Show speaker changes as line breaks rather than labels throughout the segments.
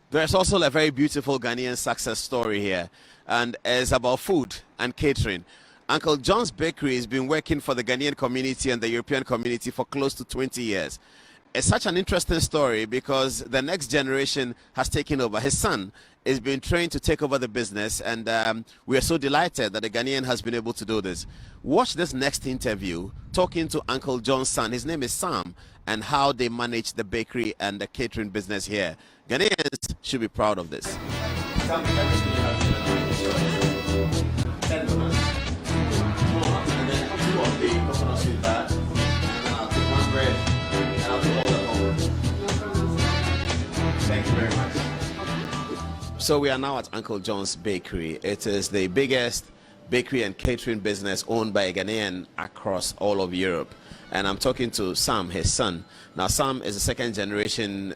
There's also a very beautiful Ghanaian success story here, and it's about food and catering. Uncle John's Bakery has been working for the Ghanaian community and the European community for close to 20 years. It's such an interesting story because the next generation has taken over. His son is being trained to take over the business, and we are so delighted that the Ghanaian has been able to do this. Watch this next interview talking to Uncle John's son. His name is Sam, and how they manage the bakery and the catering business here. Ghanaians should be proud of this. Sam, everything you have to do. And then 2 or 3 coconuts with that, and then I'll take 1 bread, and I'll take all the whole. Thank you very much. So we are now at Uncle John's Bakery. It is the biggest bakery and catering business owned by a Ghanaian across all of Europe. And I'm talking to Sam, his son. Now, Sam is a second generation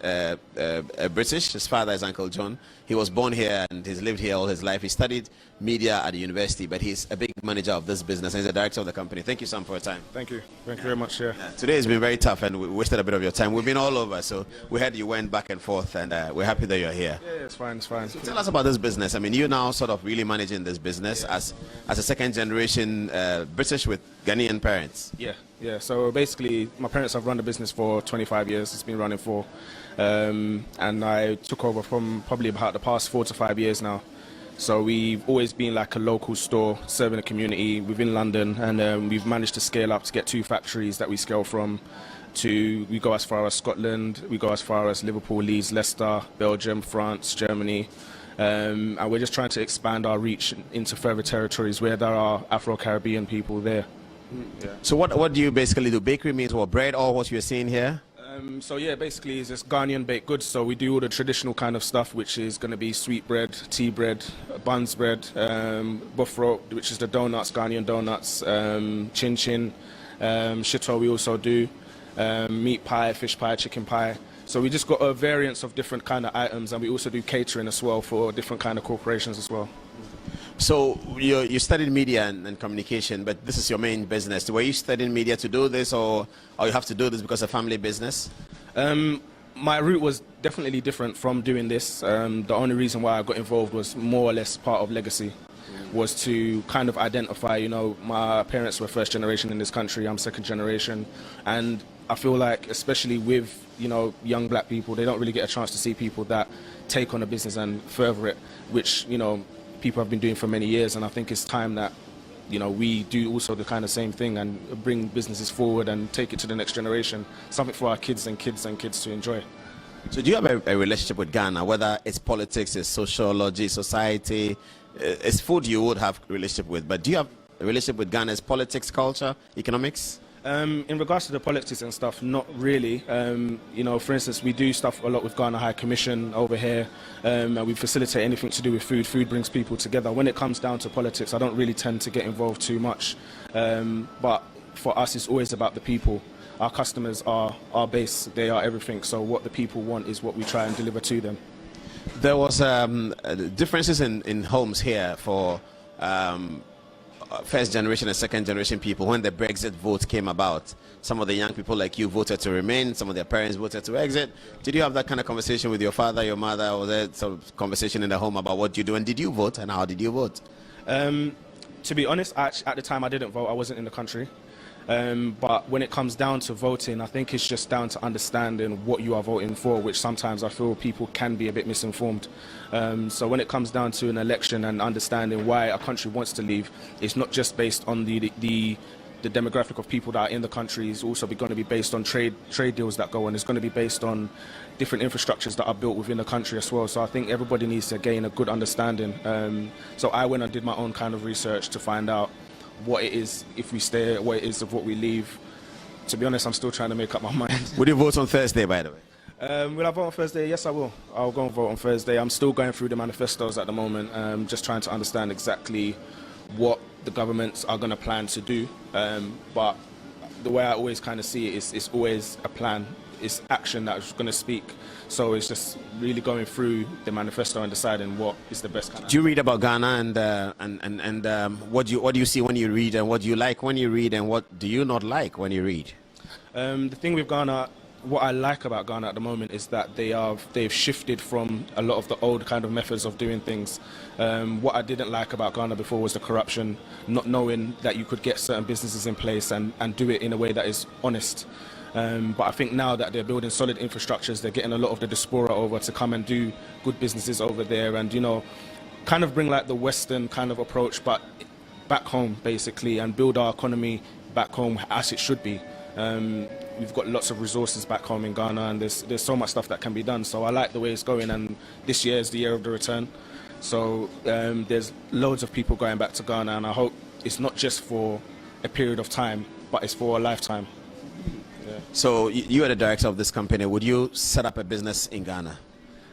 British. His father is Uncle John. He was born here and he's lived here all his life. He studied media at the university, but he's a big manager of this business and he's the director of the company. Thank you, Sam, for your time.
Thank you. Thank you very much. Yeah.
Today has been very tough and we wasted a bit of your time. We've been all over, so we heard you went back and forth, and we're happy that you're here.
Yeah, it's fine. It's fine.
So tell us about this business. I mean, you're now sort of really managing this business as a second generation British with Ghanaian parents.
Yeah. So basically, my parents have run the business for 25 years. It's been running for, and I took over from probably about the past 4 to 5 years now. So we've always been like a local store serving the community within London, and we've managed to scale up to get 2 factories that we scale from. We go as far as Scotland, we go as far as Liverpool, Leeds, Leicester, Belgium, France, Germany. And we're just trying to expand our reach into further territories where there are Afro-Caribbean people there.
Yeah. So what do you basically do? Bakery means what, bread or what you're seeing here?
So yeah, basically it's just Ghanaian baked goods. So we do all the traditional kind of stuff, which is going to be sweet bread, tea bread, buns bread, buffro, which is the donuts, Ghanaian donuts, chin chin, shito we also do, meat pie, fish pie, chicken pie. So we just got a variance of different kind of items, and we also do catering as well for different kind of corporations as well.
So you studied media and communication, but this is your main business. Were you studying media to do this, or you have to do this because of family business?
My route was definitely different from doing this. The only reason why I got involved was more or less part of legacy, was to kind of identify, you know, my parents were first generation in this country, I'm second generation, and I feel like especially with, you know, young black people, they don't really get a chance to see people that take on a business and further it, which, you know, people have been doing for many years, and I think it's time that, you know, we do also the kind of same thing and bring businesses forward and take it to the next generation, something for our kids and kids and kids to enjoy.
So do you have a relationship with Ghana, whether it's politics, it's sociology, society, it's food you would have a relationship with, but do you have a relationship with Ghana's politics, culture, economics?
In regards to the politics and stuff, not really. You know, for instance, we do stuff a lot with Ghana High Commission over here, and we facilitate anything to do with food. Food brings people together. When it comes down to politics, I don't really tend to get involved too much. But for us, it's always about the people. Our customers are our base. They are everything. So what the people want is what we try and deliver to them.
There was differences in homes here for first generation and second generation people when the Brexit vote came about. Some of the young people like you voted to remain, some of their parents voted to exit. Did you have that kind of conversation with your father, your mother? Was there some conversation in the home about what you do, and did you vote, and how did you vote?
To be honest, at the time I didn't vote. I wasn't in the country. But when it comes down to voting, I think it's just down to understanding what you are voting for, which sometimes I feel people can be a bit misinformed. So when it comes down to an election and understanding why a country wants to leave, it's not just based on the demographic of people that are in the country. It's also going to be based on trade deals that go on. It's going to be based on different infrastructures that are built within the country as well. So I think everybody needs to gain a good understanding. So I went and did my own kind of research to find out what it is if we stay, what it is of what we leave. To be honest, I'm still trying to make up my mind.
Would you vote on Thursday, by the way?
Will I vote on Thursday? Yes, I will. I'll go and vote on Thursday. I'm still going through the manifestos at the moment, just trying to understand exactly what the governments are going to plan to do. But the way I always kind of see it is it's always a plan. It's action that's going to speak. So it's just really going through the manifesto and deciding what is the best kind of.
Do you read about Ghana and what do you see when you read, and what do you like when you read, and what do you not like when you read?
The thing with Ghana, what I like about Ghana at the moment is that they've shifted from a lot of the old kind of methods of doing things. What I didn't like about Ghana before was the corruption, not knowing that you could get certain businesses in place and do it in a way that is honest. But I think now that they're building solid infrastructures, they're getting a lot of the diaspora over to come and do good businesses over there, and kind of bring like the Western kind of approach, but back home basically, and build our economy back home as it should be. We've got lots of resources back home in Ghana, and there's so much stuff that can be done. So I like the way it's going, and this year is the year of the return. So there's loads of people going back to Ghana, and I hope it's not just for a period of time, but it's for a lifetime. Yeah.
So you are the director of this company. Would you set up a business in Ghana?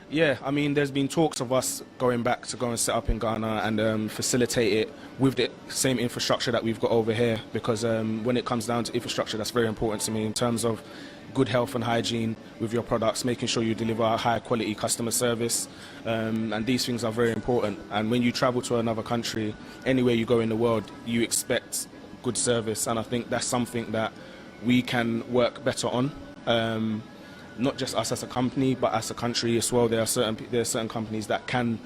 Yeah, I mean, there's been talks of us going back to go and set up in Ghana and facilitate it with the same infrastructure that we've got over here, because when it comes down to infrastructure, that's very important to me in terms of good health and hygiene with your products, making sure you deliver high quality customer service, and these things are very important. And when you travel to another country, anywhere you go in the world, you expect good service, and I think that's something that we can work better on. Not just us as a company, but as a country as well. There are certain companies that can,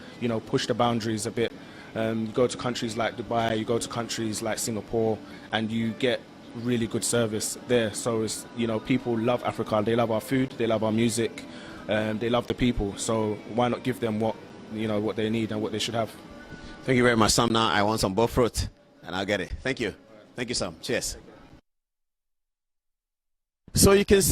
push the boundaries a bit. You go to countries like Dubai, you go to countries like Singapore, and you get really good service there. So it's, people love Africa. They love our food, they love our music, they love the people. So why not give them what they need and what they should have?
Thank you very much, Sam. Now I want some bull fruit, and I'll get it. Thank you. Thank you, Sam. Cheers. So you can see